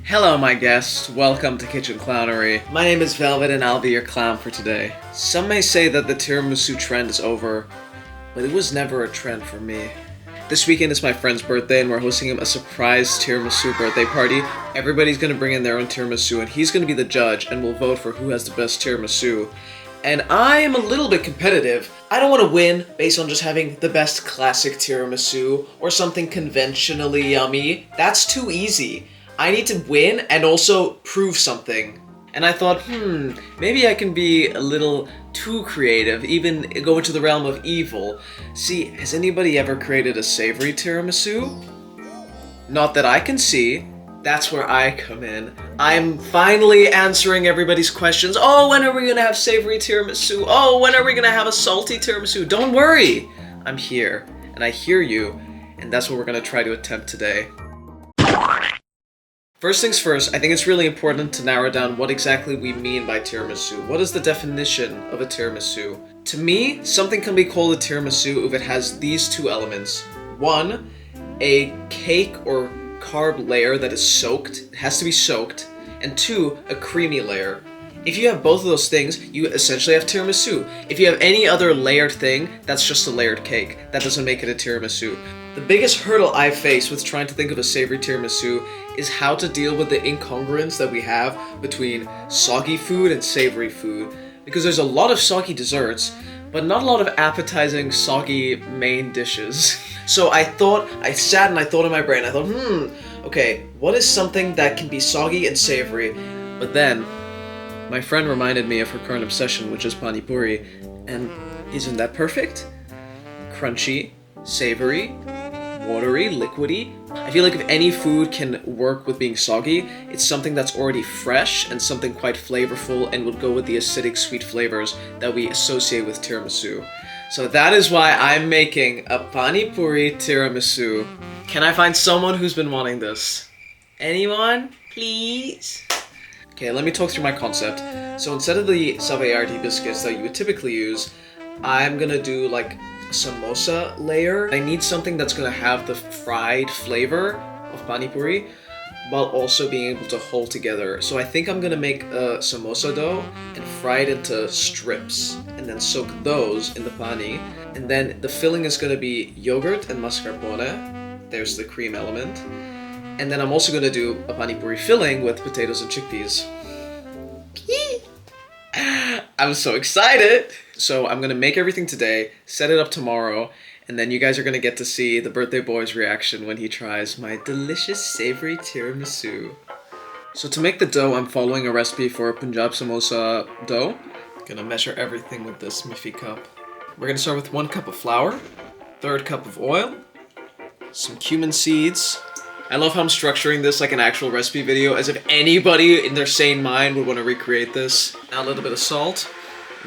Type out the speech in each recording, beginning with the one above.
Hello my guests, welcome to Kitchen Clownery. My name is Velvet and I'll be your clown for today. Some may say that the tiramisu trend is over, but it was never a trend for me. This weekend is my friend's birthday and we're hosting him a surprise tiramisu birthday party. Everybody's gonna bring in their own tiramisu and he's gonna be the judge and we'll vote for who has the best tiramisu. And I am a little bit competitive. I don't want to win based on just having the best classic tiramisu or something conventionally yummy. That's too easy. I need to win and also prove something. And I thought, maybe I can be a little too creative, even go into the realm of evil. See, has anybody ever created a savory tiramisu? Not that I can see. That's where I come in. I'm finally answering everybody's questions. Oh, when are we gonna have savory tiramisu? Oh, when are we gonna have a salty tiramisu? Don't worry, I'm here, and I hear you, and that's what we're gonna try to attempt today. First things first, I think it's really important to narrow down what exactly we mean by tiramisu. What is the definition of a tiramisu? To me, something can be called a tiramisu if it has these two elements. One, a cake or carb layer that is soaked, it has to be soaked, and two, a creamy layer. If you have both of those things, you essentially have tiramisu. If you have any other layered thing, that's just a layered cake. That doesn't make it a tiramisu. The biggest hurdle I face with trying to think of a savory tiramisu is how to deal with the incongruence that we have between soggy food and savory food. Because there's a lot of soggy desserts, but not a lot of appetizing, soggy main dishes. So I sat and I thought in my brain, I thought, okay, what is something that can be soggy and savory? But then, my friend reminded me of her current obsession, which is Pani Puri, and isn't that perfect? Crunchy, savory, watery, liquidy. I feel like if any food can work with being soggy, it's something that's already fresh and something quite flavorful and would go with the acidic sweet flavors that we associate with tiramisu. So that is why I'm making a Pani Puri tiramisu. Can I find someone who's been wanting this? Anyone? Please? Okay, let me talk through my concept. So instead of the savoury biscuits that you would typically use, I'm gonna do like a samosa layer. I need something that's gonna have the fried flavor of Pani Puri, while also being able to hold together. So I think I'm gonna make a samosa dough and fry it into strips, and then soak those in the pani. And then the filling is gonna be yogurt and mascarpone. There's the cream element. And then I'm also gonna do a Pani Puri filling with potatoes and chickpeas. I'm so excited! So I'm gonna make everything today, set it up tomorrow, and then you guys are gonna get to see the birthday boy's reaction when he tries my delicious savory tiramisu. So to make the dough, I'm following a recipe for Punjab samosa dough. Gonna measure everything with this Miffy cup. We're gonna start with 1 cup of flour, 1/3 cup of oil, some cumin seeds. I love how I'm structuring this like an actual recipe video, as if anybody in their sane mind would want to recreate this. Now a little bit of salt.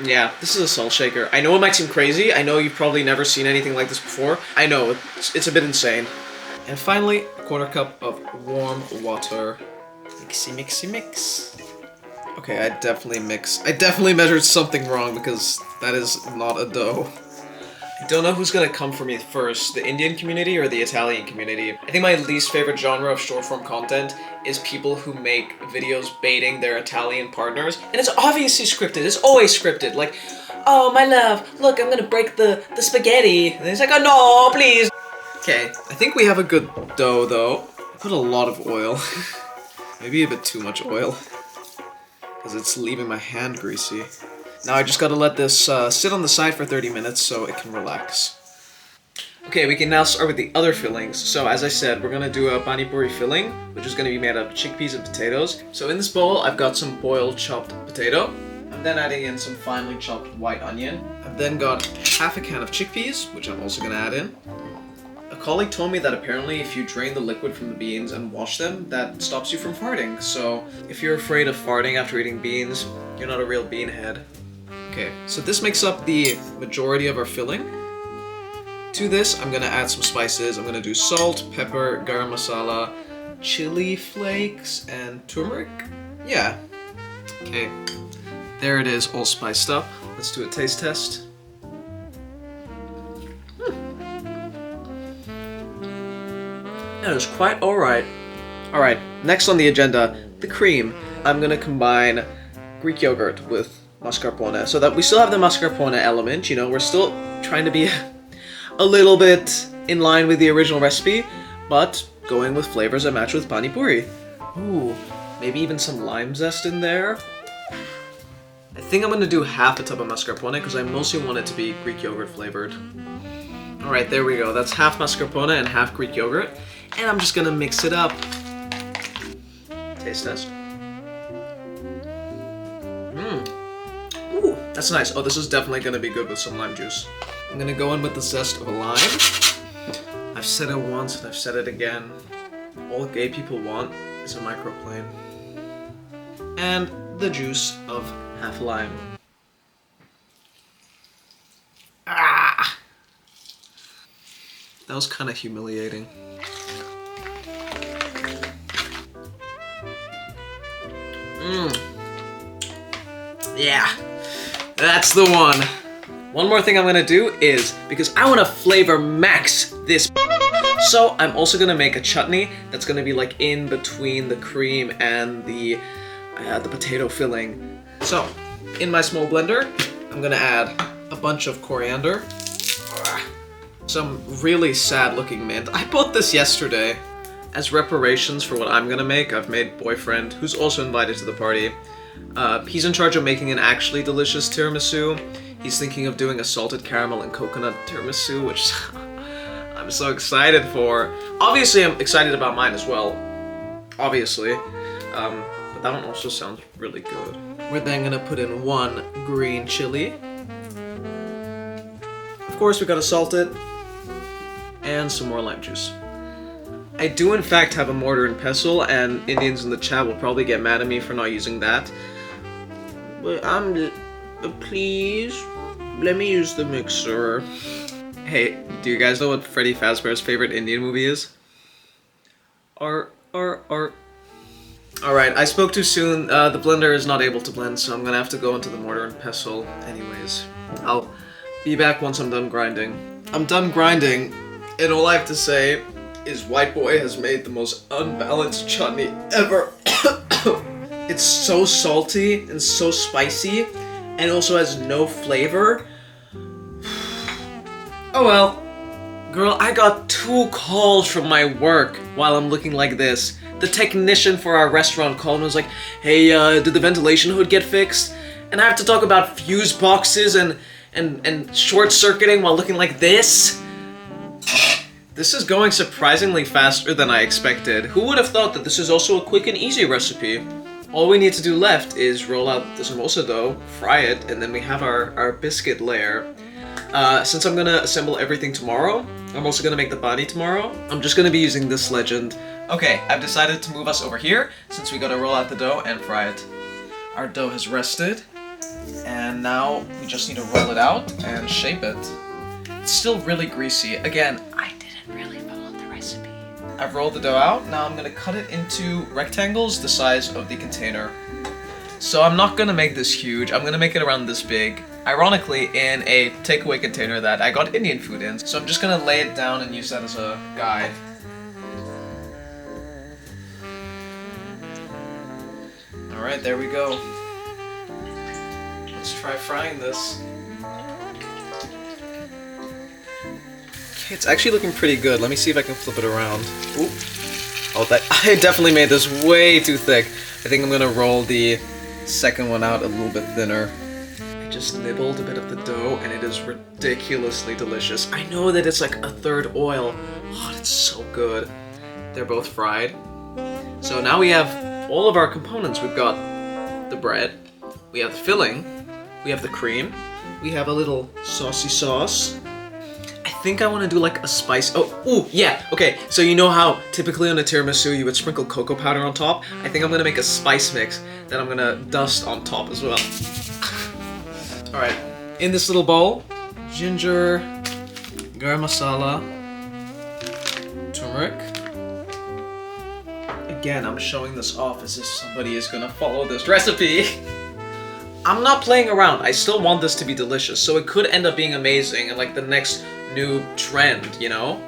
Yeah, this is a salt shaker. I know it might seem crazy. I know you've probably never seen anything like this before. I know, it's a bit insane. And finally, 1/4 cup of warm water. Mixy, mixy, mix. Okay, I definitely measured something wrong because that is not a dough. I don't know who's gonna come for me first, the Indian community or the Italian community. I think my least favorite genre of short form content is people who make videos baiting their Italian partners. And it's obviously scripted, it's always scripted. Like, oh my love, look, I'm gonna break the spaghetti. And he's like, oh no, please. Okay, I think we have a good dough though. I put a lot of oil. Maybe a bit too much oil. Because it's leaving my hand greasy. Now I just gotta let this sit on the side for 30 minutes so it can relax. Okay, we can now start with the other fillings. So as I said, we're gonna do a Pani Puri filling, which is gonna be made of chickpeas and potatoes. So in this bowl, I've got some boiled chopped potato. I'm then adding in some finely chopped white onion. I've then got half a can of chickpeas, which I'm also gonna add in. A colleague told me that apparently if you drain the liquid from the beans and wash them, that stops you from farting. So if you're afraid of farting after eating beans, you're not a real bean head. Okay, so this makes up the majority of our filling. To this, I'm gonna add some spices. I'm gonna do salt, pepper, garam masala, chili flakes, and turmeric. Yeah. Okay, there it is, all spiced up. Let's do a taste test. That is quite alright. Alright, next on the agenda, the cream. I'm gonna combine Greek yogurt with mascarpone so that we still have the mascarpone element, you know, we're still trying to be a little bit in line with the original recipe, but going with flavors that match with Pani Puri. Ooh, maybe even some lime zest in there. I think I'm gonna do half a tub of mascarpone because I mostly want it to be Greek yogurt flavored. Alright, there we go. That's half mascarpone and half Greek yogurt. And I'm just gonna mix it up. Taste test. Ooh, that's nice. Oh, this is definitely gonna be good with some lime juice. I'm gonna go in with the zest of a lime. I've said it once and I've said it again. All gay people want is a microplane. And the juice of half lime. Ah! That was kind of humiliating. Yeah, that's the one. One more thing I'm gonna do is, because I wanna flavor max this, so I'm also gonna make a chutney that's gonna be like in between the cream and the potato filling. So, in my small blender, I'm gonna add a bunch of coriander, some really sad looking mint. I bought this yesterday. As reparations for what I'm gonna make, I've made boyfriend, who's also invited to the party. He's in charge of making an actually delicious tiramisu. He's thinking of doing a salted caramel and coconut tiramisu, which I'm so excited for. Obviously, I'm excited about mine as well. Obviously. But that one also sounds really good. We're then gonna put in 1 green chili. Of course, we gotta salt it. And some more lime juice. I do in fact have a mortar and pestle, and Indians in the chat will probably get mad at me for not using that. But please, let me use the mixer. Hey, do you guys know what Freddy Fazbear's favorite Indian movie is? Alright, I spoke too soon. The blender is not able to blend, so I'm gonna have to go into the mortar and pestle anyways. I'll be back once I'm done grinding. I'm done grinding, and all I have to say is White Boy has made the most unbalanced chutney ever. It's so salty and so spicy, and also has no flavor. Oh well. Girl, I got 2 calls from my work while I'm looking like this. The technician for our restaurant called and was like, hey, did the ventilation hood get fixed? And I have to talk about fuse boxes and short-circuiting while looking like this? This is going surprisingly faster than I expected. Who would have thought that this is also a quick and easy recipe? All we need to do left is roll out the samosa dough, fry it, and then we have our biscuit layer. Since I'm gonna assemble everything tomorrow, I'm also gonna make the body tomorrow, I'm just gonna be using this legend. Okay, I've decided to move us over here, since we gotta roll out the dough and fry it. Our dough has rested, and now we just need to roll it out and shape it. It's still really greasy. Again, I didn't really follow the recipe. I've rolled the dough out, now I'm gonna cut it into rectangles the size of the container. So I'm not gonna make this huge, I'm gonna make it around this big. Ironically, in a takeaway container that I got Indian food in. So I'm just gonna lay it down and use that as a guide. Alright, there we go. Let's try frying this. Okay, it's actually looking pretty good. Let me see if I can flip it around. Ooh. Oh, I definitely made this way too thick. I think I'm gonna roll the second one out a little bit thinner. I just nibbled a bit of the dough and it is ridiculously delicious. I know that it's like a third oil. Oh, it's so good. They're both fried. So now we have all of our components. We've got the bread, we have the filling, we have the cream, we have a little saucy sauce. I think I want to do like a spice. Oh, ooh, yeah, okay. So you know how typically on a tiramisu you would sprinkle cocoa powder on top? I think I'm gonna make a spice mix that I'm gonna dust on top as well. Alright, in this little bowl, ginger, garam masala, turmeric. Again, I'm showing this off as if somebody is gonna follow this recipe. I'm not playing around. I still want this to be delicious, so it could end up being amazing and like the next new trend, you know?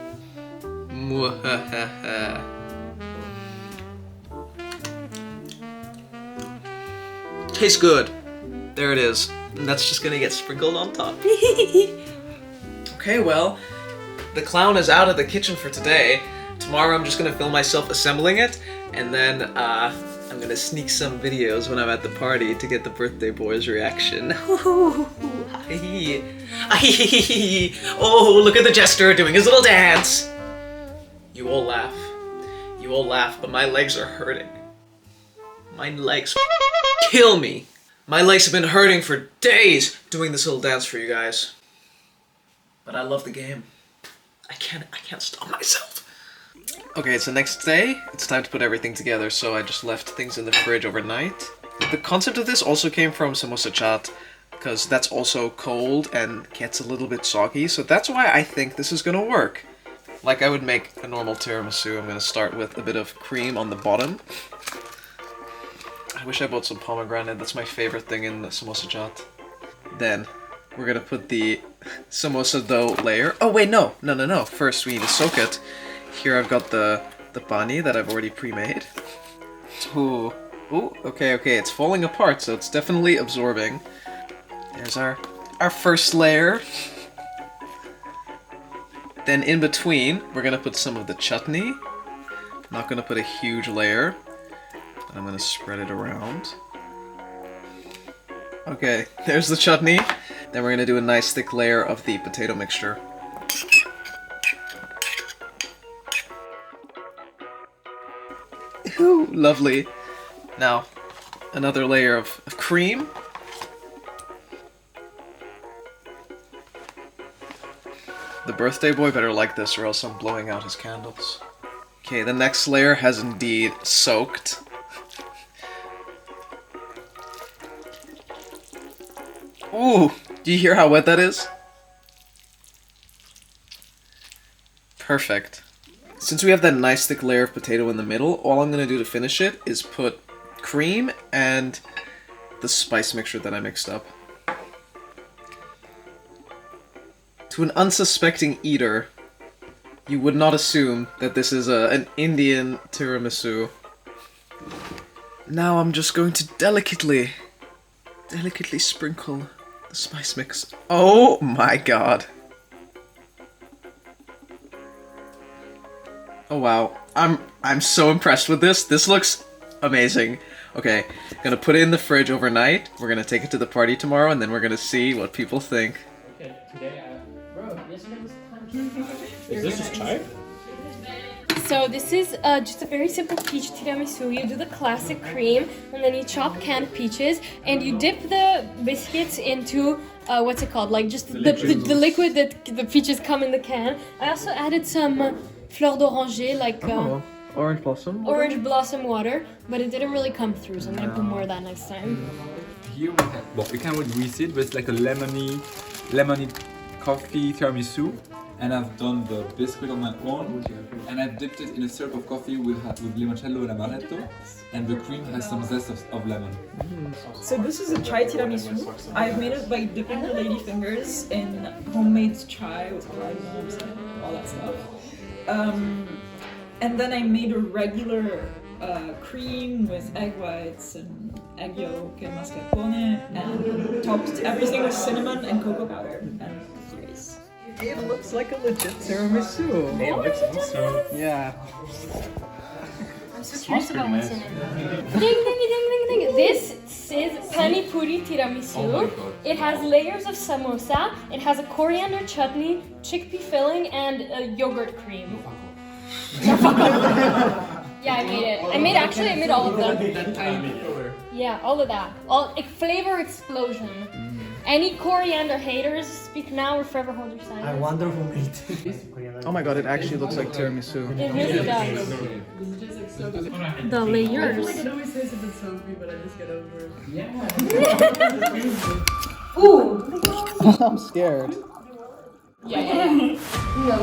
Tastes good. There it is. And that's just gonna get sprinkled on top. Okay, well, the clown is out of the kitchen for today. Tomorrow I'm just gonna film myself assembling it, and then I'm gonna sneak some videos when I'm at the party to get the birthday boy's reaction. Oh, look at the jester doing his little dance. You all laugh. You all laugh, but my legs are hurting. My legs kill me. My legs have been hurting for days doing this little dance for you guys. But I love the game. I can't stop myself. Okay, it's the next day. It's time to put everything together, so I just left things in the fridge overnight. The concept of this also came from samosa chat, because that's also cold and gets a little bit soggy, so that's why I think this is gonna work. Like I would make a normal tiramisu, I'm gonna start with a bit of cream on the bottom. I wish I bought some pomegranate, that's my favorite thing in the samosa chat. Then, we're gonna put the samosa dough layer. Oh wait, no. First we need to soak it. Here I've got the pani that I've already pre-made. Ooh, okay, it's falling apart, so it's definitely absorbing. There's our first layer. Then in between, we're gonna put some of the chutney. Not gonna put a huge layer. But I'm gonna spread it around. Okay, there's the chutney. Then we're gonna do a nice thick layer of the potato mixture. Ooh, lovely. Now, another layer of cream. The birthday boy better like this or else I'm blowing out his candles. Okay, the next layer has indeed soaked. Ooh, do you hear how wet that is? Perfect. Since we have that nice thick layer of potato in the middle, all I'm gonna do to finish it is put cream and the spice mixture that I mixed up. To an unsuspecting eater, you would not assume that this is an Indian tiramisu. Now I'm just going to delicately sprinkle the spice mix. Oh my god. Oh wow. I'm so impressed with this. This looks amazing. Okay, gonna put it in the fridge overnight. We're gonna take it to the party tomorrow and then we're gonna see what people think. Okay, today is this just chai? So this is just a very simple peach tiramisu. You do the classic cream, and then you chop canned peaches, and you dip the biscuits into what's it called? Like just the liquid that the peaches come in the can. I also added some fleur d'oranger, like Orange blossom? orange blossom water, but it didn't really come through, so I'm gonna put more of that next time. Here we have, well, you can grease it with like a lemony coffee tiramisu, and I've done the biscuit on my own, and I've dipped it in a syrup of coffee with limoncello and amaretto, and the cream has some zest of lemon. So this is a chai tiramisu. I've made it by dipping the lady fingers in homemade chai with cardamoms and all that stuff. And then I made a regular cream with egg whites and egg yolk and mascarpone, and topped everything with cinnamon and cocoa powder and grace. It looks like a legit tiramisu. It looks awesome. Yeah. I'm so curious about what's in it. Ding. This is Pani Puri tiramisu. Oh my God. It has layers of samosa. It has a coriander chutney, chickpea filling, and a yogurt cream. Yeah, I made it. I made all of them. Yeah, all of that. Flavor explosion. Any coriander haters, speak now or forever hold your silence. I wonder who made it. Oh my god, it actually looks like tiramisu. It really does. The layers. It always says if it's hungry, but I just get over it. Yeah. Ooh! I'm scared. Yeah. No,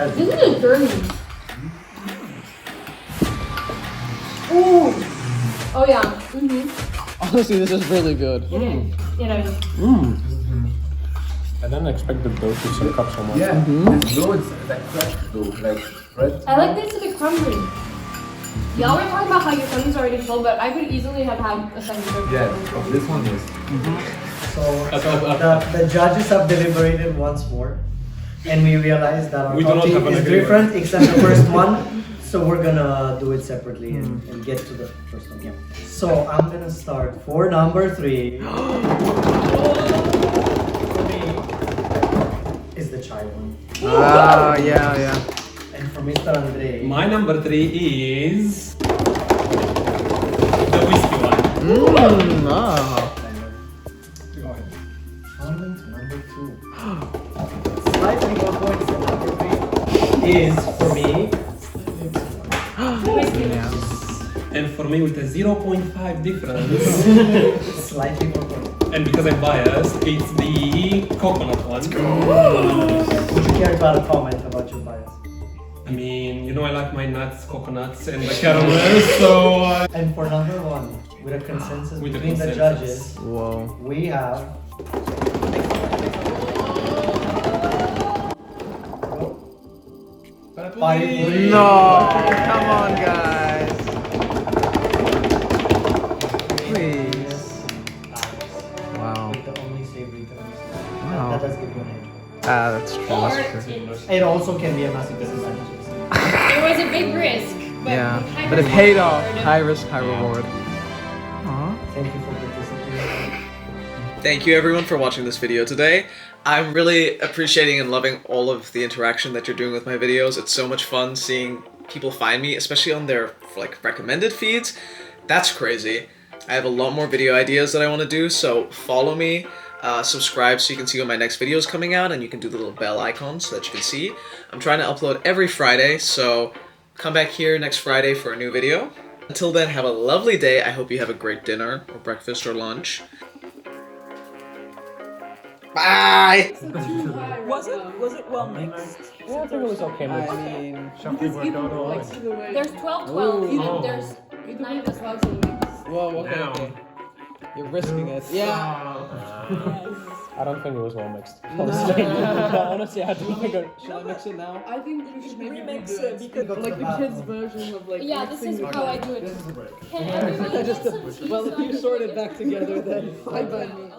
this is dirty. Ooh! Oh yeah. Honestly, this is really good. It is. I didn't expect the dough to soak up so much. Yeah, the dough is like crushed dough, like bread. I like this a bit crumbly. Y'all were talking about how your tummy's already full, but I could easily have had a second burger. Yeah, this one is. The judges have deliberated once more, and we realized that our We do not coffee have an is agreement. different except the first one. So we're gonna do it separately and get to the first one. Yeah. So I'm gonna start for number 3. For me, is the chai one, Ah, yeah. and for Mr. Andre, My number 3 is the whiskey one. Coming to number 2. Slightly more points than number 3 is for me. And for me, with a 0.5 difference, Slightly more points. and because I'm biased, it's the coconut one. Would you care to add a comment about your bias? I mean, you know I like my nuts, coconuts, and the caramel, so... And for number 1, with a consensus With a between the consensus. judges, Whoa. we have. Pani Puri. No, come on, guys. Please. Wow. With the only savory tiramisu. Wow. That does give you an edge. Ah, that's true. That's true. It also can be a massive disadvantage. It was a big risk. But Yeah, high but it reward. paid off. High risk, high reward. Thank you for participating. Thank you everyone for watching this video today. I'm really appreciating and loving all of the interaction that you're doing with my videos. It's so much fun seeing people find me, especially on their like recommended feeds. That's crazy. I have a lot more video ideas that I want to do, so follow me, subscribe so you can see when my next video is coming out, and you can do the little bell icon so that you can see. I'm trying to upload every Friday, so come back here next Friday for a new video. Until then, have a lovely day. I hope you have a great dinner or breakfast or lunch. Bye! Was it well mixed? Yeah, I think it was okay. I mean, something worked out all right. There's 12, 12, and there's 9 as well. So Whoa, okay, Damn. okay. You're risking it. Yeah. I don't think it was well mixed. Honestly, honestly, I don't think Should I mix it now? I think we should maybe Remix redo it because like the kids' version of like. yeah, this is how I do it. Can everybody Just get some tea well, so if I you can sort do it back together, then fine by me.